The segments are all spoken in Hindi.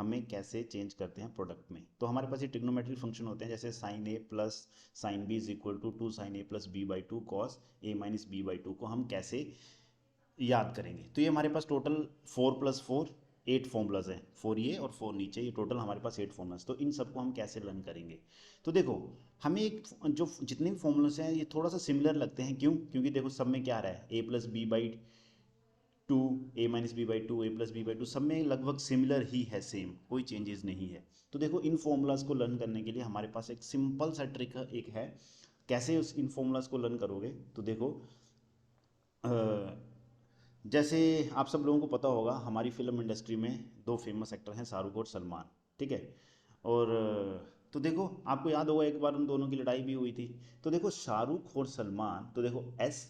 हमें कैसे चेंज करते हैं प्रोडक्ट में। तो हमारे पास ये ट्रिग्नोमेट्रिक फंक्शन होते हैं, जैसे sine A plus sine B is equal to 2 sine A plus B by 2 cos A minus B by 2 को हम कैसे याद करेंगे। तो ये हमारे पास टोटल 4 + 4 8 फॉर्मूलाज हैं, 4 ये और 4 नीचे, ये टोटल हमारे पास 8 फॉर्मूलाज। तो इन सबको हम कैसे लर्न करेंगे। तो देखो हमें एक जो जितने भी फॉर्मूलाज हैं ये थोड़ा सा सिमिलर लगते हैं, क्यों, क्योंकि देखो सब में क्या आ रहा है, A plus B by 2 A minus B by 2 A plus B by 2, सब में लगभग सिमिलर ही है, सेम, कोई चेंजेस नहीं है। तो देखो इन फॉर्मूलाज को लर्न करने के लिए हमारे पास एक सिंपल सा ट्रिक एक है। कैसे उस इन फॉर्मूलाज को लर्न करोगे, तो देखो जैसे आप सब लोगों को पता होगा हमारी फिल्म इंडस्ट्री में दो फेमस एक्टर हैं, शाहरुख और सलमान, ठीक है। और तो देखो आपको याद होगा एक बार उन दोनों की लड़ाई भी हुई थी। तो देखो शाहरुख और सलमान, तो देखो एस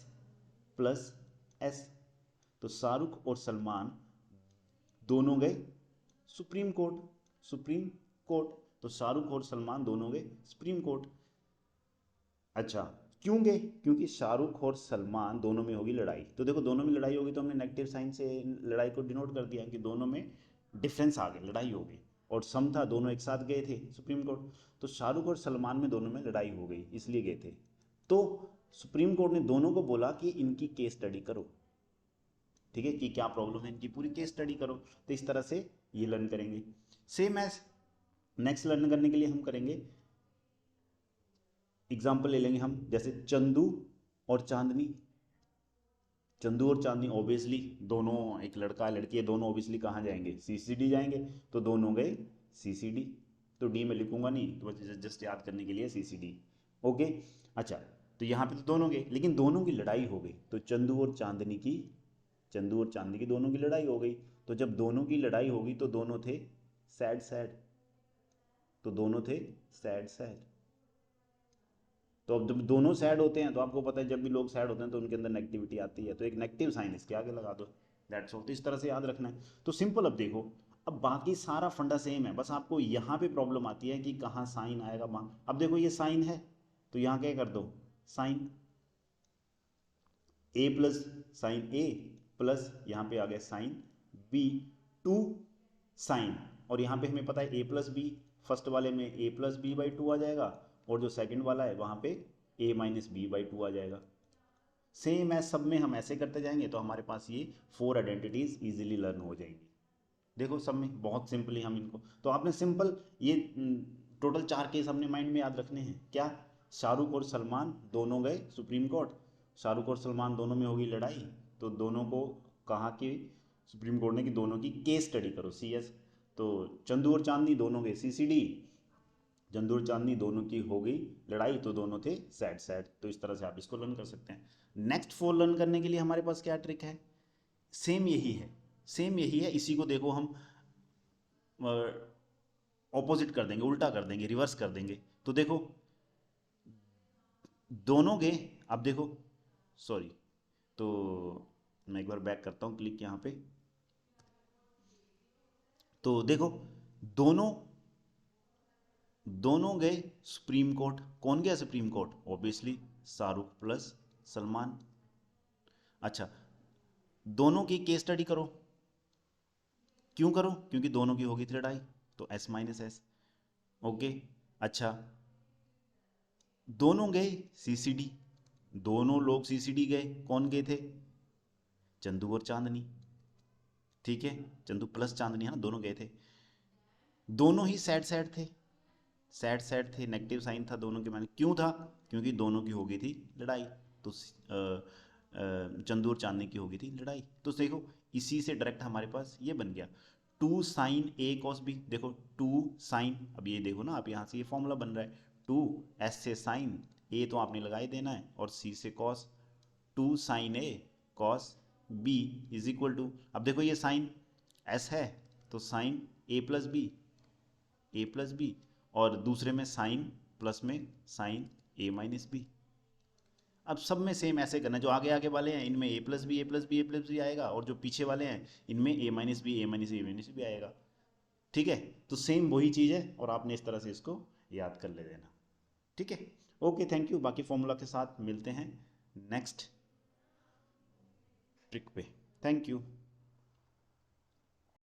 प्लस एस, तो शाहरुख और सलमान दोनों गए सुप्रीम कोर्ट, सुप्रीम कोर्ट, तो शाहरुख और सलमान दोनों गए सुप्रीम कोर्ट। अच्छा, क्यों गए, क्योंकि शाहरुख और सलमान दोनों में होगी लड़ाई। तो देखो दोनों में लड़ाई होगी तो हमने नेगेटिव साइन से लड़ाई को डिनोट कर दिया कि दोनों में डिफरेंस आ गए, लड़ाई हो गई, और सम था, दोनों एक साथ गए थे सुप्रीम कोर्ट। तो शाहरुख और सलमान में दोनों में लड़ाई हो गई, इसलिए गए थे। तो सुप्रीम कोर्ट ने दोनों को बोला कि इनकी केस स्टडी करो, ठीक है, कि क्या प्रॉब्लम है इनकी, पूरी केस स्टडी करो। तो इस तरह से ये लर्न करेंगे। सेम एज नेक्स्ट लर्न करने के लिए हम करेंगे, एग्जाम्पल ले लेंगे हम, जैसे चंदू और चांदनी। चंदू और चांदनी ऑब्वियसली दोनों, एक लड़का है लड़की है, दोनों ऑब्वियसली कहाँ जाएंगे, सीसीडी जाएंगे। तो दोनों गए सीसीडी, तो डी में लिखूंगा नहीं, तो बस जस्ट याद करने के लिए सीसीडी। ओके, अच्छा, तो यहाँ पे तो दोनों गए, लेकिन दोनों की लड़ाई हो गई, तो चंदू और चांदनी की, चंदू और चांदनी की दोनों की लड़ाई हो गई। तो जब दोनों की लड़ाई होगी तो दोनों थे सैड सैड, तो दोनों थे सैड सैड। तो अब जब दोनों सैड होते हैं तो आपको पता है जब भी लोग सैड होते हैं तो उनके अंदर नेगेटिविटी आती है, तो एक नेगेटिव साइन इसके आगे लगा दो, दैट्स ऑल। तो इस तरह से याद रखना है। तो सिंपल, अब देखो, अब बाकी सारा फंडा सेम है, बस आपको यहाँ पे प्रॉब्लम आती है कि कहाँ साइन आएगा वहाँ। अब देखो ये साइन है तो यहाँ क्या कर दो, sign A plus sign A plus यहाँ पे आ गया साइन बी, टू साइन, और यहाँ पे हमें पता है ए प्लस बी, फर्स्ट वाले में ए प्लस बी बाई 2 आ जाएगा, और जो सेकंड वाला है वहाँ पे ए माइनस बी बाई 2 आ जाएगा। सेम है सब में, हम ऐसे करते जाएंगे तो हमारे पास ये 4 आइडेंटिटीज इजीली लर्न हो जाएंगी। देखो सब में बहुत सिंपली हम इनको, तो आपने सिंपल ये टोटल 4 केस अपने माइंड में याद रखने हैं। क्या, शाहरुख और सलमान दोनों गए सुप्रीम कोर्ट, शाहरुख और सलमान दोनों में होगी लड़ाई, तो दोनों को कहा कि सुप्रीम कोर्ट ने कि दोनों की केस स्टडी करो, CS। तो चंदू और चांदनी दोनों गए CCD, चंदू और चांदनी दोनों की हो गई लड़ाई, तो दोनों थे सैड सैड। तो इस तरह से आप इसको लर्न कर सकते हैं। नेक्स्ट 4 लर्न करने के लिए हमारे पास क्या ट्रिक है, सेम यही है, सेम यही है। इसी को देखो हम ऑपोजिट कर देंगे, उल्टा कर देंगे, रिवर्स कर देंगे। तो देखो दोनों गए, अब देखो, सॉरी, तो मैं एक बार बैक करता हूँ क्लिक यहाँ पे। तो देखो दोनों दोनों गए सुप्रीम कोर्ट, कौन गया supreme court, obviously Shahrukh plus Salman. अच्छा, दोनों की केस स्टडी करो, क्यों करो, क्योंकि दोनों की होगी थी लड़ाई, तो S माइनस एस। ओके, अच्छा, दोनों गए CCD, दोनों लोग CCD गए, कौन गए थे, चंदू और चांदनी, ठीक है, चंदू प्लस चांदनी है ना, दोनों गए थे। दोनों ही सैड सैड थे, सैड सैड थे, नेगेटिव साइन था दोनों के मैंने, क्यों था, क्योंकि दोनों की हो गई थी लड़ाई, तो चंदू और चांदनी की हो गई थी लड़ाई। तो देखो इसी से डायरेक्ट हमारे पास ये बन गया 2 साइन A कॉस B। देखो 2 साइन, अब ये देखो ना, आप यहाँ से ये फॉर्मूला बन रहा है, 2 S से साइन, A तो आपने लगा ही देना है, और C से cos, 2 sine A cos B is equal to, अब देखो ये साइन S है तो sine A plus B, A plus B, और दूसरे में साइन प्लस में साइन ए माइनस बी। अब सब में सेम ऐसे करना, जो आगे आगे वाले हैं इनमें ए plus B A plus B A plus B आएगा, और जो पीछे वाले हैं इनमें ए माइनस बी ए माइनस ए माइनस बी आएगा, ठीक है। तो सेम वही चीज़ है, और आपने इस तरह से इसको याद कर ले देना, ठीक है। ओके, थैंक यू, बाकी फॉर्मूला के साथ मिलते हैं नेक्स्ट ट्रिक पे, थैंक यू।